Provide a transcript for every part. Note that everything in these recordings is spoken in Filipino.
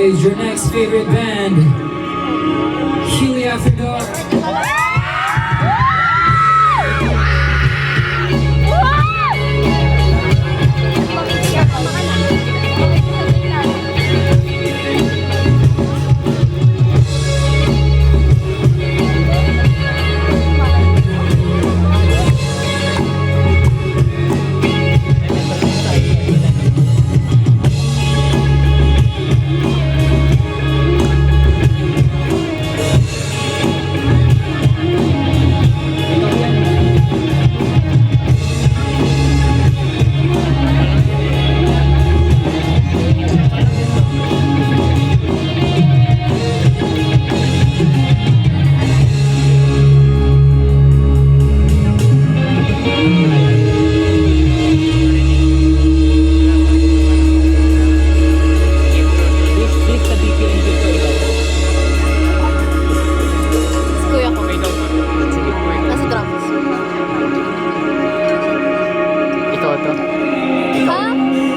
stage your next favorite band, Healy After Dark.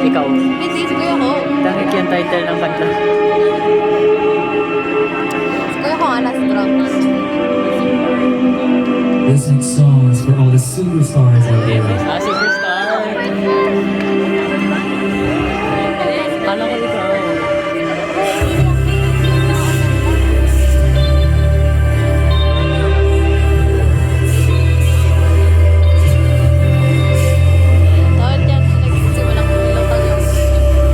Ikaw. Hindi, si Kuya ko. Dahil yung title ng kanta. Si Kuya ko nga nasa drums. This next song is for all the superstars out there. Superstar! Kala ko ikaw. Tawad yan, nagsimulang local yung.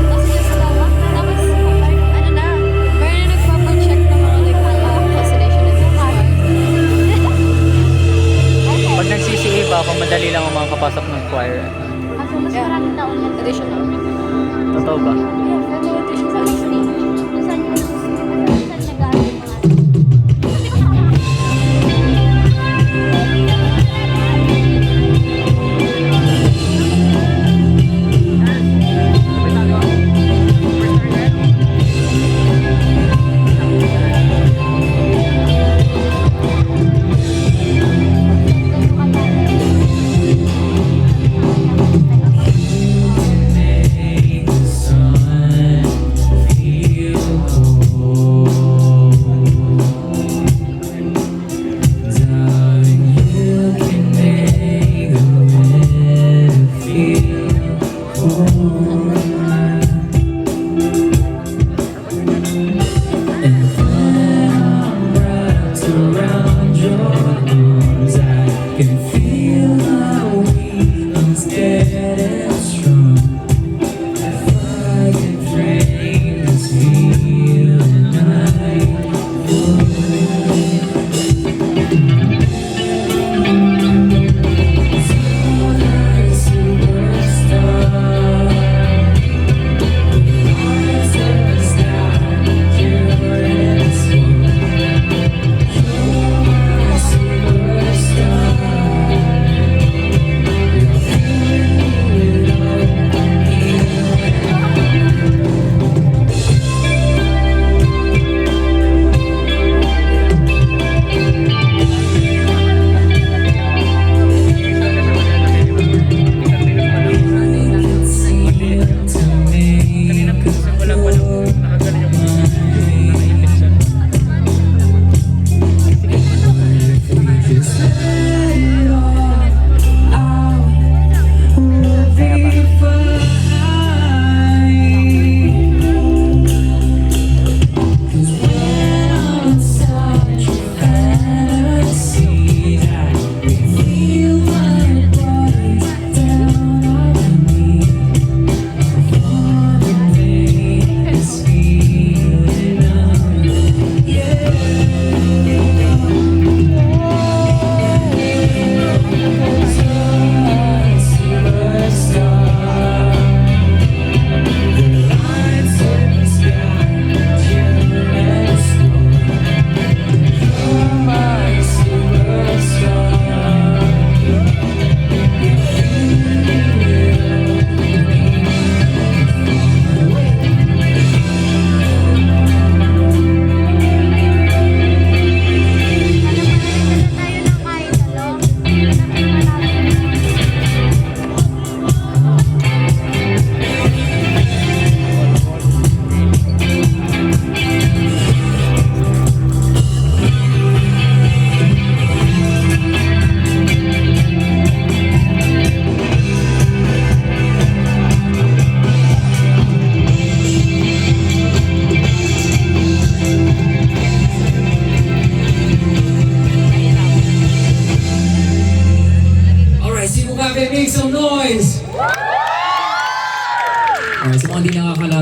Tapos yung salawa. Tapos, ano na, meron na nagpapacheck ng mga constellation and Pag nag-CCA ba ako, madali lang ako makakapasok ng choir. Kaso mas maraming taon yan. Additional. Totoo ba? Sa listening. Saan nag-aaral mga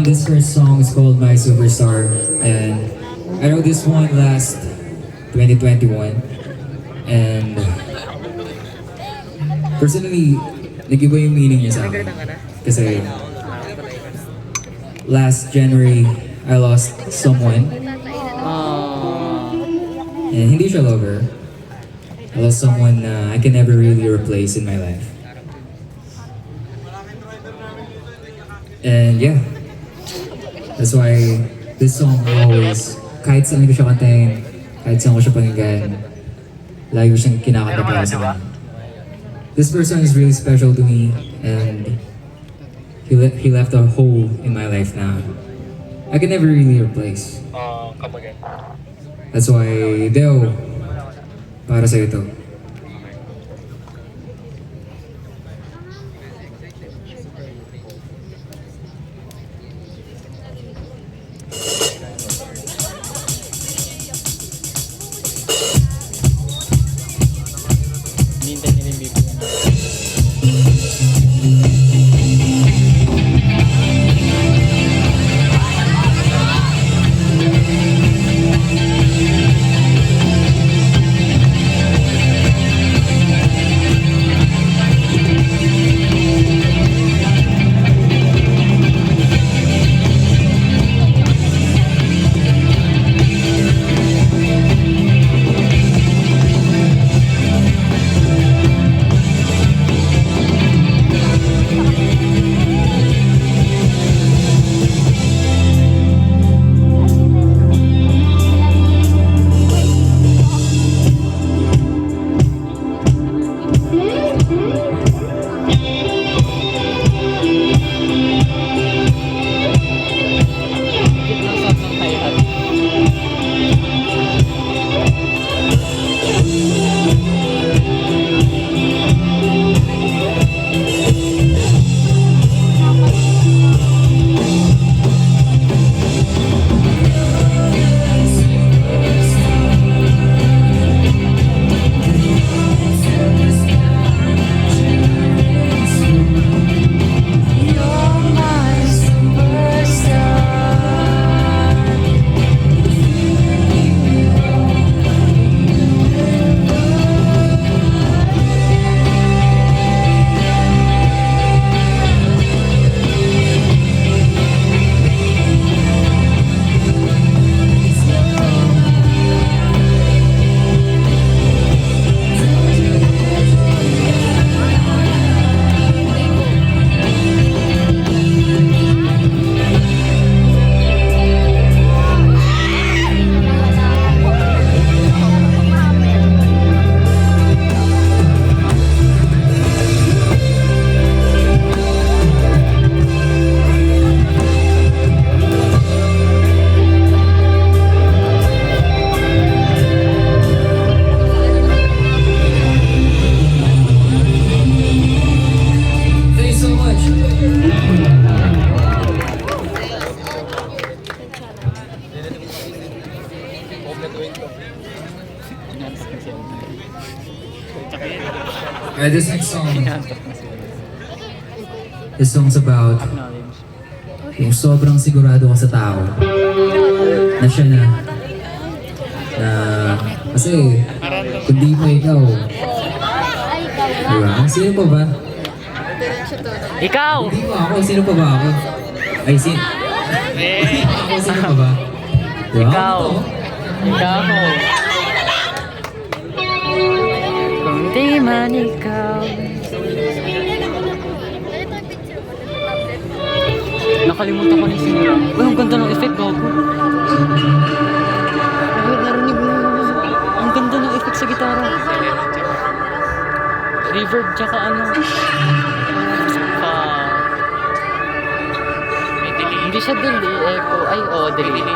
This first song is called My Superstar, and I wrote this one last 2021. And personally, nag-iba yung meaning niya sa akin. Kasi last January, I lost someone. And hindi siya lover. I lost someone na I can never really replace in my life. And yeah, that's why this song always, kahit saan ko siya kantahin, kahit saan ko siya pakinggan, lagi ko siyang kinakanta para sa akin. This person is really special to me, and he left a hole in my life now I can never really replace. That's why, Deo, para sa'yo to. Nintay nila yung bibig. This next song, this song's about yung sobrang sigurado ka sa tao na siya na kasi kung di mo ikaw, diba? Sino pa ba? Ikaw! Hindi mo ako, sino pa ba ako? Ay, sino pa ba? Diba? Ikaw! Ikaw! Kung di man ikaw. Nakalimutan ko na yung simula. Uy, ang ganda ng effect, gago. Narinig mo yun. Ang ganda ng effect sa gitara. Reverb, tsaka ano. Hindi siya delay, echo. Ay, oo, delay.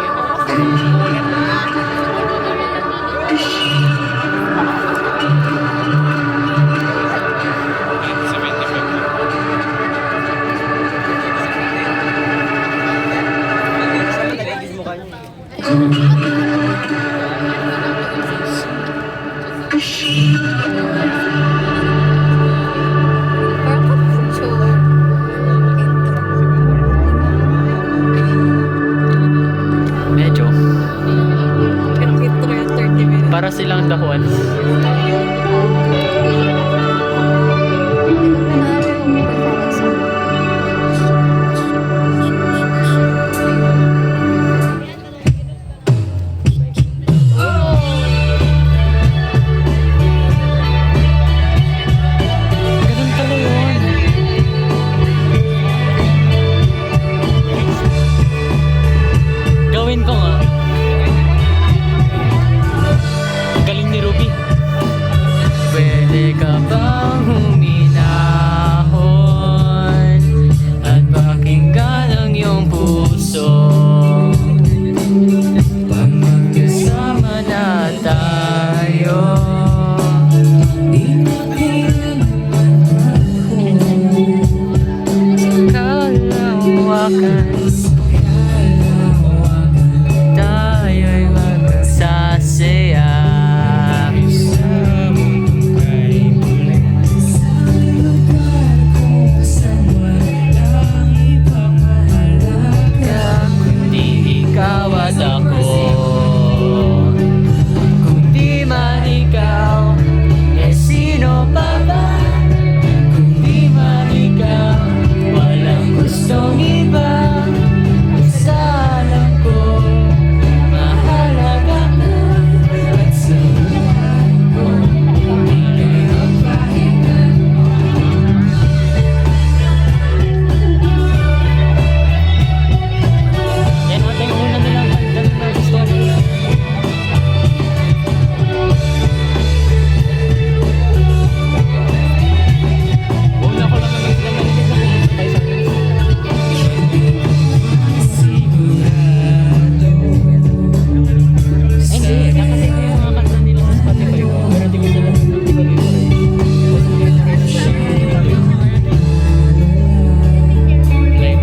para silang the ones. Ganun pala yun. Gawin ko nga. Galing ni Ruby. Pwede ka bang huminahon at pakinggan ang iyong puso? Pag magkasama na tayo, di na kailanman ako. Kalawakan, tayo'y magsasaya. Kundi ikaw at ako. Kung di man ikaw, eh sino pa ba? Kung di man ikaw, walang gustong iba. Basta alam ko, mahalaga ka. At sa buhay ko, ika'y magpahinga. Yan ata yung una nilang kanta ng Love Story. Una ko lang naman sila narinig na pumunta tayo sa akin. Hindi, nakasave ko yung mga kanta nila sa Spotify ko. Pero di ko sila like,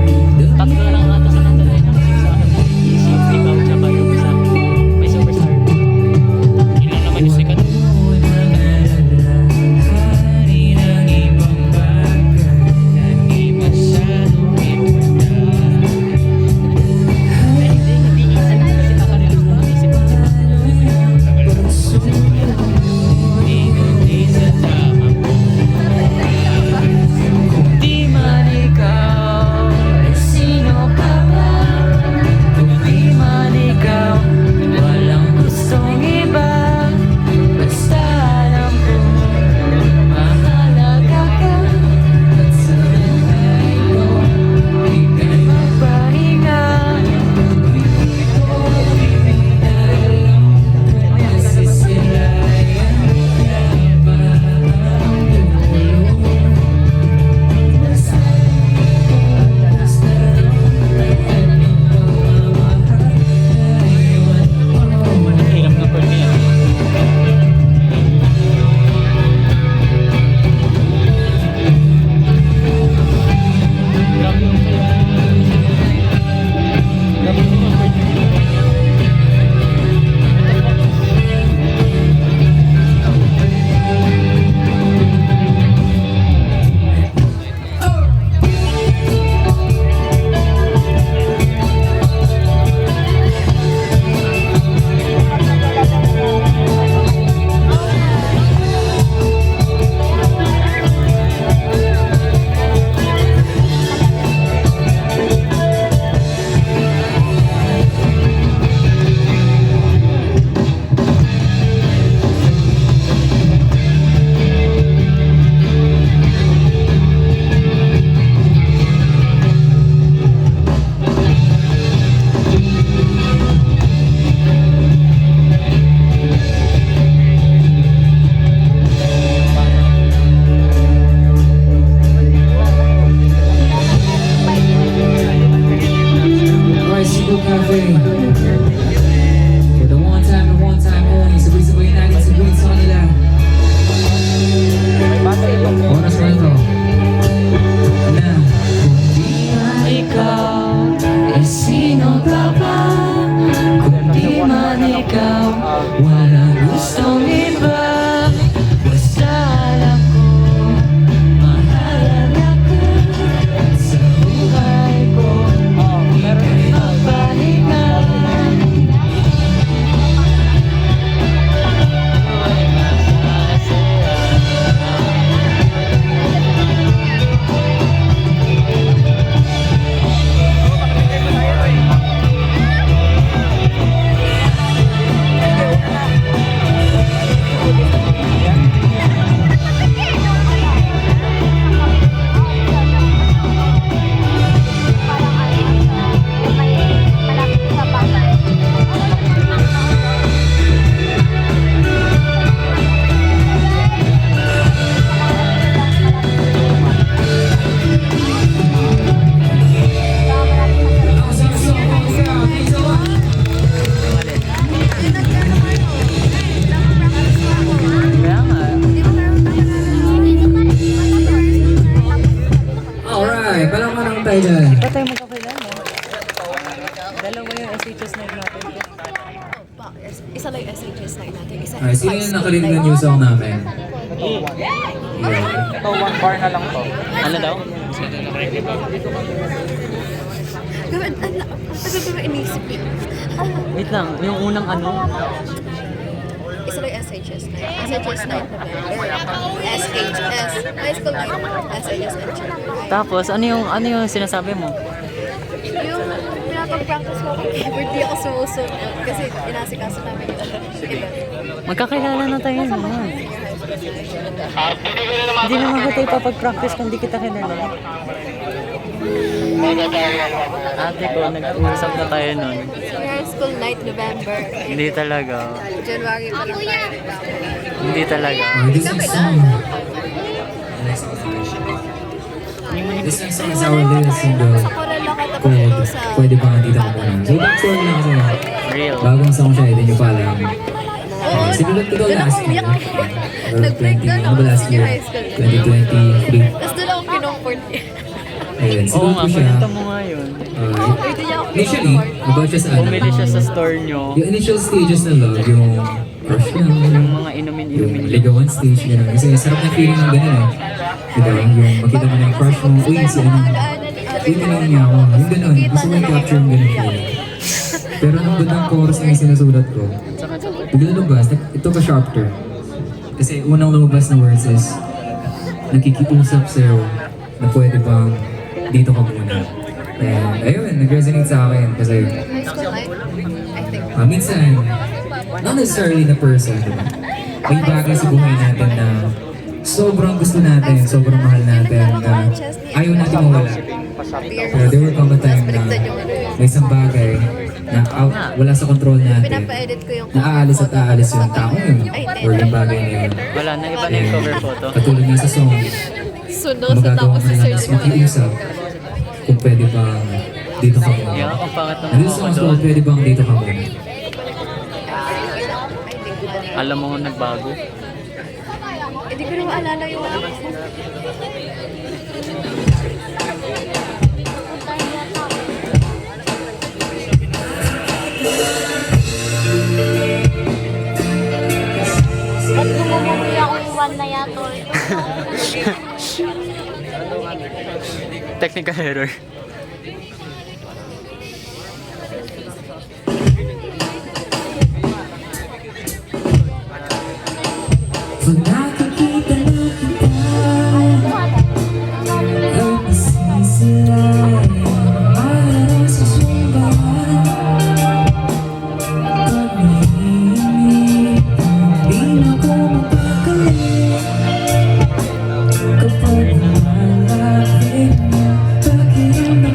tatlo lang ata sa kanta na yun nakasave sa akin. Isip, ikaw, tsaka yung isa. May superstar. Yun lang naman yung sikat. Ay, hindi isip kasi nakarelate ko ng isip. Kung di man ikaw, ay sino pa ba? Kung di man ikaw, walang gustong iba. Basta alam ko, mahalaga ka. At sa buhay ko, ika'y magpahinga. Hirap na po niya. Grabe yung kaya. Grabe yung mga Alright, Seagull Cafe. For the one time and one time only, sabay-sabay natin sa green song nila. Oras na ito. Na, kung di man ikaw, eh sino pa ba? Kung di man ikaw, walang gustong iba. Basta alam ko, mahalaga ka. At sa buhay ko, ika'y magpahinga. SHS night natin. Isa Alright, sino yung nakarinig ng new song namin? Yeah. Ito, 1 bar na lang to. Ano daw? Gawin, ang tagal ko na inisip eh. Wait lang, yung unang ano? Isa lang SHS night. SHS night November. SHS. High school night. SHS night. Tapos, ano yung sinasabi mo? Yung pinapag-practice ko kung keyboard, di ako sumusunod. Kasi inasikaso namin yung event. Magkakilala na tayo naman. Hindi naman ba tayo papag-practice kung di kita kilala? Ate ko, nag-uusap na tayo nun. High school night November. Hindi talaga. January pa lang tayo. Hindi talaga. This next song. This next song is our latest single Sa Coral lang kita called sa... Pwede Ba Dito Ka Muna. So, backstory lang kasi Real. bagong song siya, hindi nyo pa alam. Oo, Sinulat ko daw doon last ako year. umiyak. Nag-breakdown ako Ano ba sa last senior year? high school. 2023. Tapos doon ako kinumport. Ayun, Oo sinulat nga, ko siya. kwento mo nga yun. Pwede niya ako Initially, kinumport. about siya sa ano. Bumili siya sa store nyo. Yung initial stages ng love, yung crush lang, Yung mga yung inumin-inumin. ligawan stage, gano'n. Kasi sarap na feeling ng gano'n eh. Diba? Yung makita mo na yung crush mo, uy, si ano, uy, tinawin niya ako. Yung gano'n, gusto mo yung capture yung gano'n feeling. Pero nung bandang chorus na yung sinusulat ko, bigla lumabas, ito pa sharp turn. Kasi unang lumabas na words is, nakikiusap sa'yo na pwede bang dito ka muna. And ayun, nag-resonate sa akin kasi High school night, I think. minsan, not necessarily na person, diba? May bagay sa buhay natin na sobrang gusto natin, sobrang mahal natin, na ayaw natin mawala. Pero there will come a time na may isang bagay na wala sa control natin, Pinapa-edit ko yung na aalis at aalis yung taong yun, or yung bagay na yun. Wala na, iba na yung cover photo. Katulad nga sa song, sundo sa magagawa tapos mo sa na search mas ko. makiusap kung pwede bang dito ka muna. Yeah, ang pangat ng And this mga song is doon. called Pwede Bang Dito Ka Muna. Alam mo nga nagbago. Hindi ko na maalala yung ano. Ba't bumubuli ako yung one na yato? Technical error. Pag nakikita na kita, ay nasisilayan, parang sa sumbahan. Pag nahihimik, di na ko mapakali. Kapag malapit na, pakiramdam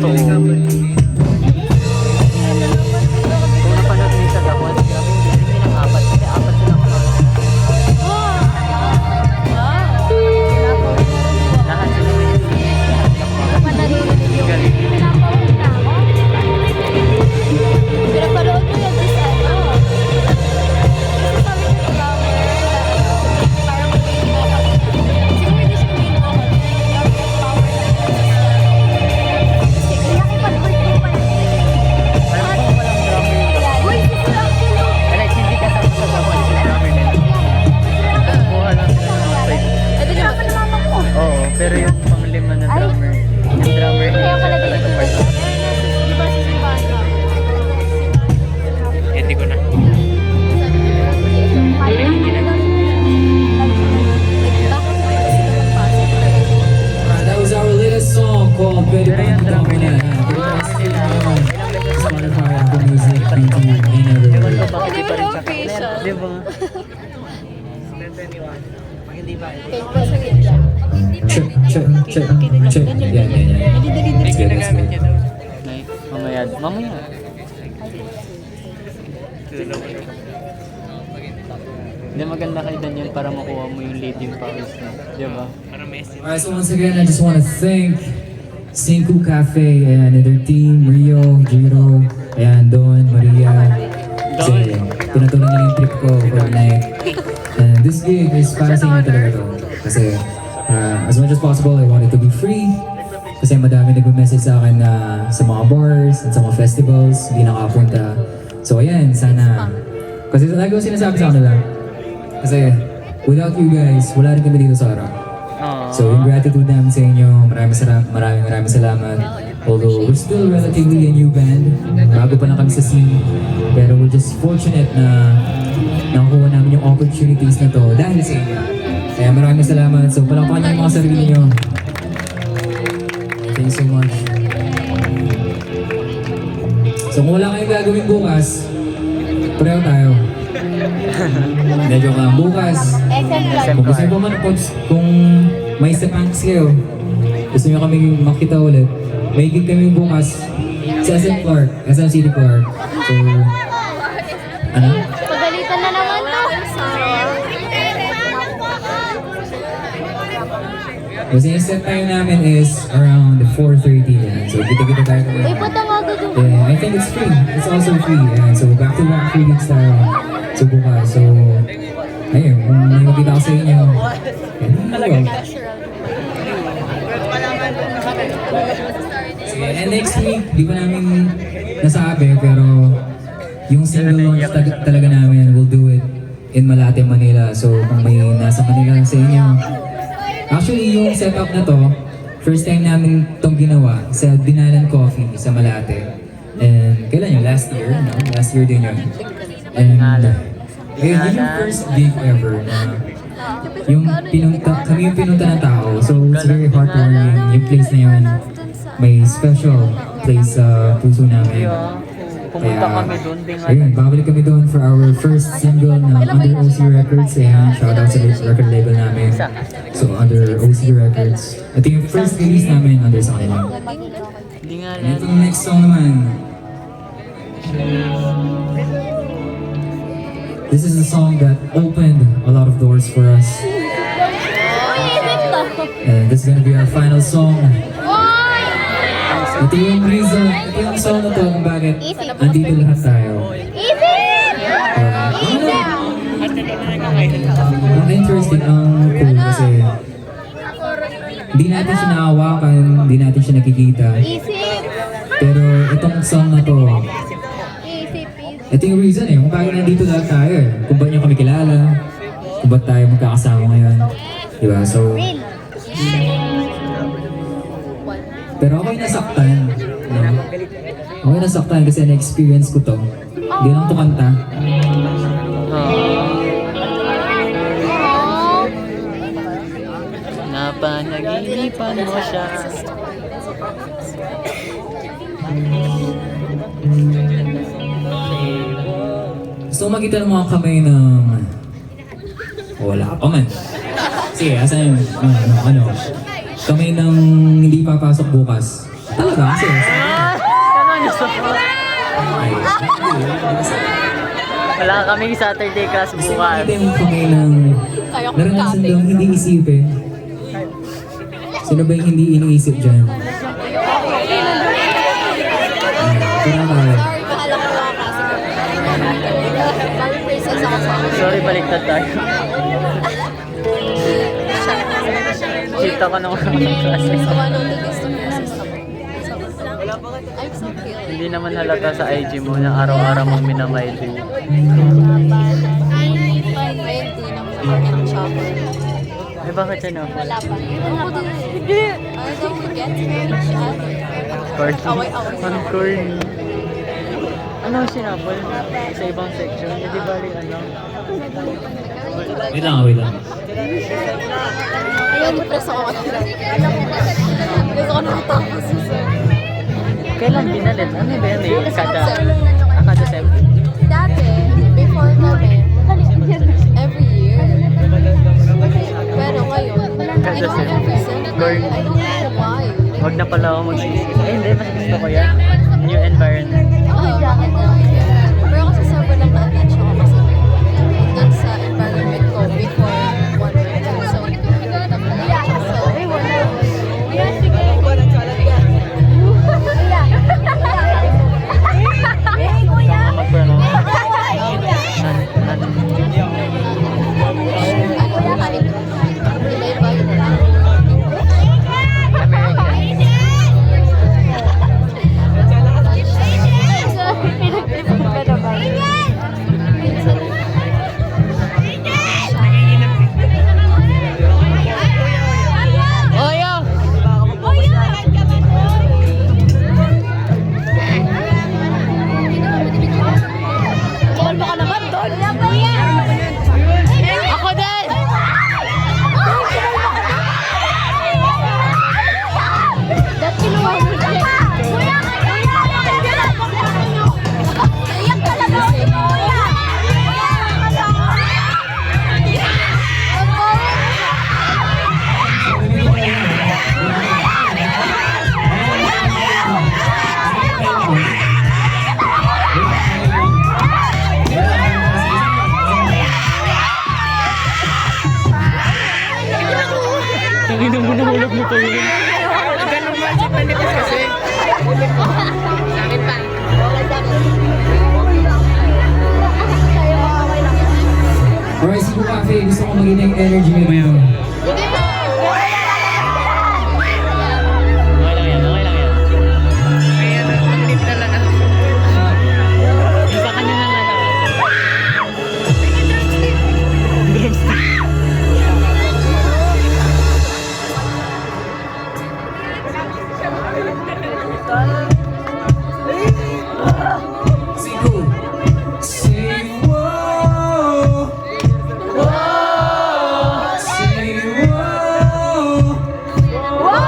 Totoo. Kung napanood niyo sa Dawan, grabe yung galing nilang apat. Kasi apat silang lahat sila may galing. Pinapanood ko yan sa ano. Sabi ko sa parang may siguro hindi siya may nakipag-birthday pa yun. Alam ko walang drummer yung Dawan. Uy, Like, hindi kasama sa Dawan si drummer nila. Kuha lang sila ng outside. ito na ako na mama ko. Oo, pero yung panglima na drummer, yung drummer Kaya niya pala talaga dito. part. Di ba sa Silvana? Hindi ko na. That was our latest song called Pwede Pero Bang yung Kita drummer Mo Na. nila, Spotify, Apple Music, YouTube, and Ewan ko everywhere. bakit di pa rin siya Location. clear, di ba? Check, check, check, check. Yan, yan, yan. Let's go, let's go. Like, mamaya. Hindi maganda kay Dan yun para makuha mo yung leading powers niya, di ba? Alright, so once again, I just want to thank Cinco Cafe and their team, Rio, Jiro, ayan, Don, Maria. Kasi pinatuloy nila yung trip ko for the night. And this gig is para sa inyo talaga to. Kasi as much as possible, I want it to be free. Kasi madami nag-message sa akin na sa mga bars at sa mga festivals, hindi nakapunta. So ayan, sana. Kasi lagi ko sinasabi sa kanila. Kasi without you guys, wala rin kami dito sa Ara. So yung gratitude namin sa inyo, maraming salamat. Although we're still relatively a new band, bago pa lang kami sa scene, pero we're just fortunate na nakukuha namin yung opportunities na to dahil sa inyo. Kaya maraming salamat. So palakpakan niyo yung mga sarili niyo. Thank you so much. So kung wala kayong gagawin bukas, pareho tayo. Hindi, joke lang. Bukas, kung gusto nyo pa man, kung may sapangs kayo, gusto nyo kami makita ulit, may gig kami bukas sa SM Clark, SM City Clark. So, ano? Pagalitan na naman to. Kasi yung set time namin is around 4:30 yan. So, kita-kita tayo Uy, kung puta nga gusto. yeah, I think it's free. It's also free. And so, back-to-back 3 gigs tayo. So, bukas. So, ayun, kung may makita ko sa inyo, ayun, sige, and next week, di pa namin nasabi, pero yung single launch talaga namin, we'll do it in Malate, Manila. So, kung may nasa Manila sa inyo, actually, yung setup na to, first time namin itong ginawa sa Dinalan Coffee sa Malate. And kailan yun? Last year, no? Last year din yun. And ayun, yun yung first gig ever na yung kami yung pinunta ng tao. So it's very heartwarming. Yung place na yun, may special place sa puso namin. Pumunta kami doon, di nga. Ayun, babalik kami doon for our first single na under OC Records. Ayan, shoutout sa record label namin. So under OC Records. Ito yung first release namin under sa kanila. Hindi nga And itong next song naman, this is a song that opened a lot of doors for us. And this is gonna be our final song. Ito yung reason, ito yung song na to kung bakit andito lahat tayo. Ang interesting, ang cool kasi hindi natin siya nakahawakan, hindi natin siya nakikita. Pero itong song na to, ito yung reason kung bakit nandito lahat tayo kung ba't niyo kami kilala, kung ba't tayo magkakasama ngayon. Diba? So, pero ako'y nasaktan. No? Ako'y nasaktan kasi na-experience ko to. Hindi lang to kanta. Napanaginipan mo siya. Gusto ko makita ng mga kamay ng... Wala pa man. Sige, asan yun? Ano? Kamay ng hindi papasok bukas. Talaga? Seryoso? Ano niyo sa Ay, Wala kaming Saturday class Kasi bukas. natin kami ng Kaya ko naranasan cutting. lang hindi isipin. Sino ba yung hindi iniisip dyan? Kaya kaya. Sorry, bahala ko lang kasi. Sorry, princess ako sa akin. Sorry, baliktad tayo. Kita ko nung kaming class. So, ano, the gusto princess ako. I'm so cute. Hindi naman halata sa IG mo na araw-araw mong minamay din. Ay, hindi naman ako ng shopper. Eh, bakit yan ako? Wala pa. Ako din. Hindi. I don't forget to know each other. Corny. Away-away. Ang corny. Ano ang sinapol? Sa ibang section? Hindi bali ano? Wait lang, wait lang. Ayun, depress ako kasi. Gusto ko nakatapos. Kailan binalit? Ano ba yan eh? Kada sem? Dati, before kami, every year. Pero ngayon, Kada sem. every sem. I don't know why. Huwag na pala ako magsisisi. Ay, hindi. Mas gusto ko yan. New environment. Oo, bakit na? Pero kasi sobrang lang na-attach ako kasi dun sa environment ko before 1 or 2. So, Mag-pronounce. Ako din! That kinuha mo siya. Iyak talaga ako. Tanginan mo na hulog mo tayo. Alright, Cebu Cafe, gusto ko maging yung energy nyo ngayon. Okay lang yan, okay lang yan. Isa ka nyo ng ano. Drumstick. Cebu! Say whoa! Say whoa!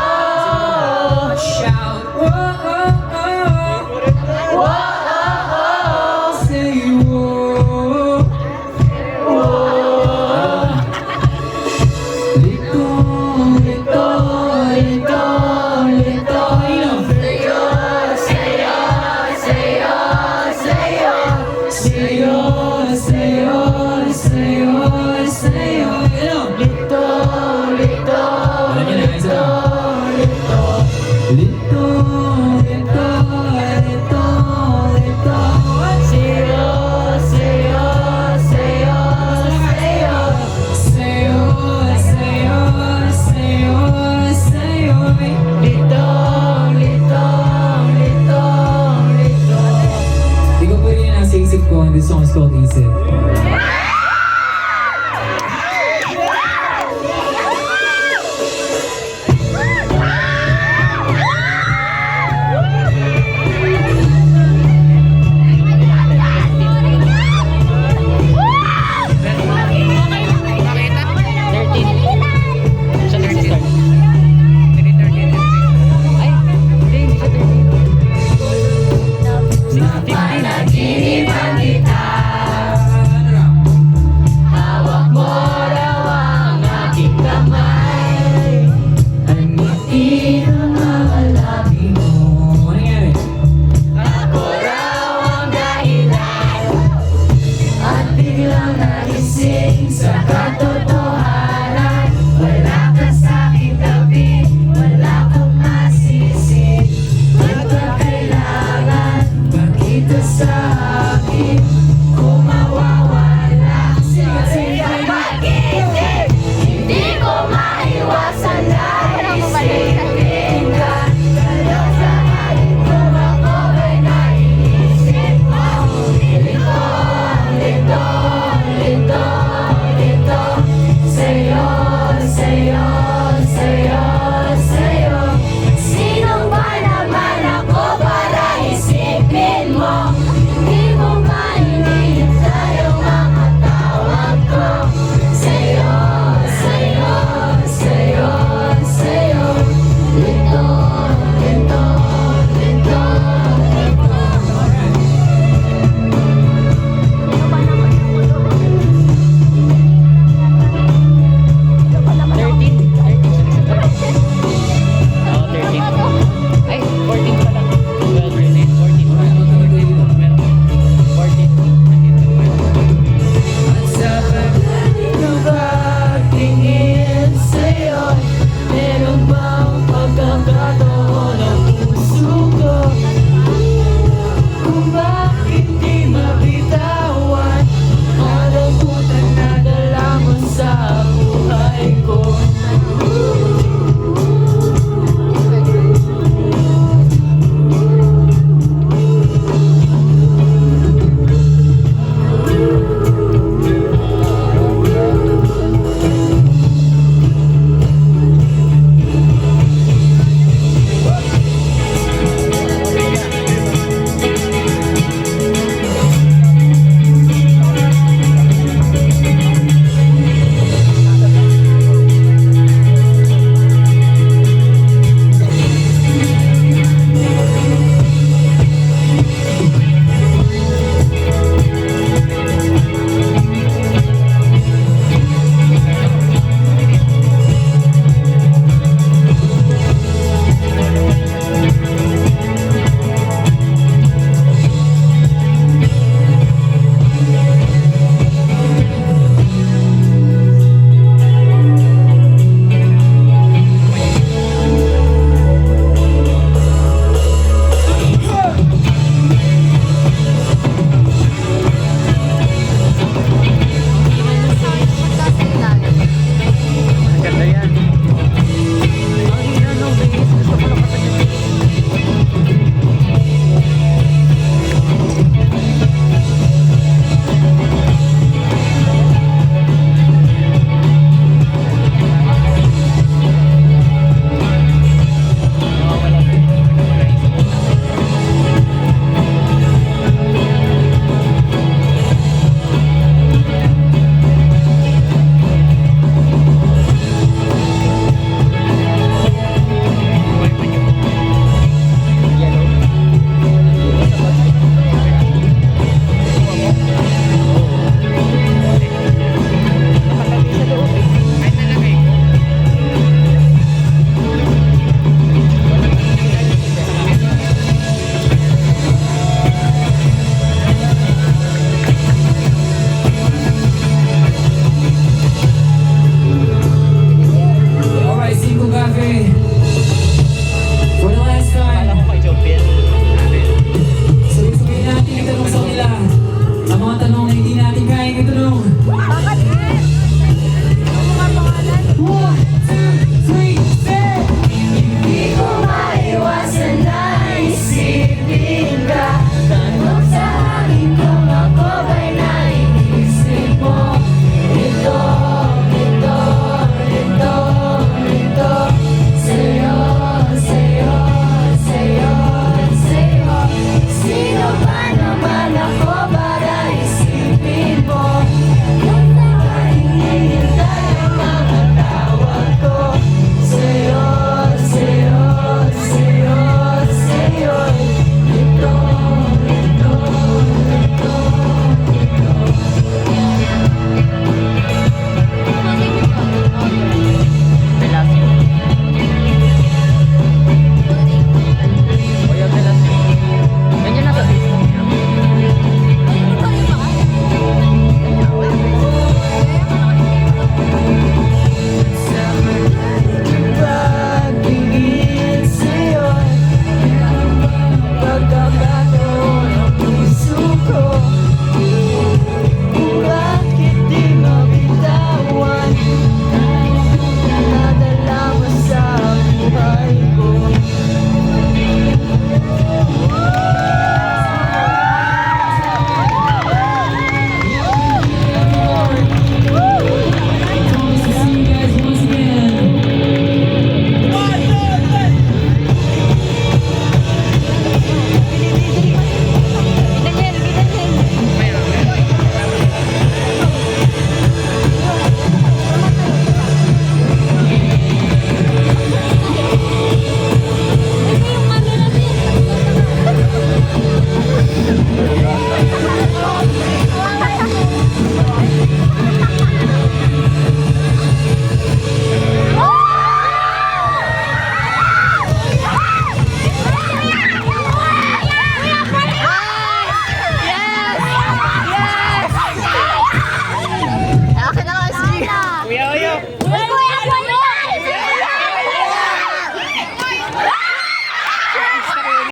Shout whoa! Say whoa! Lito, lito, lito, lito. This song is called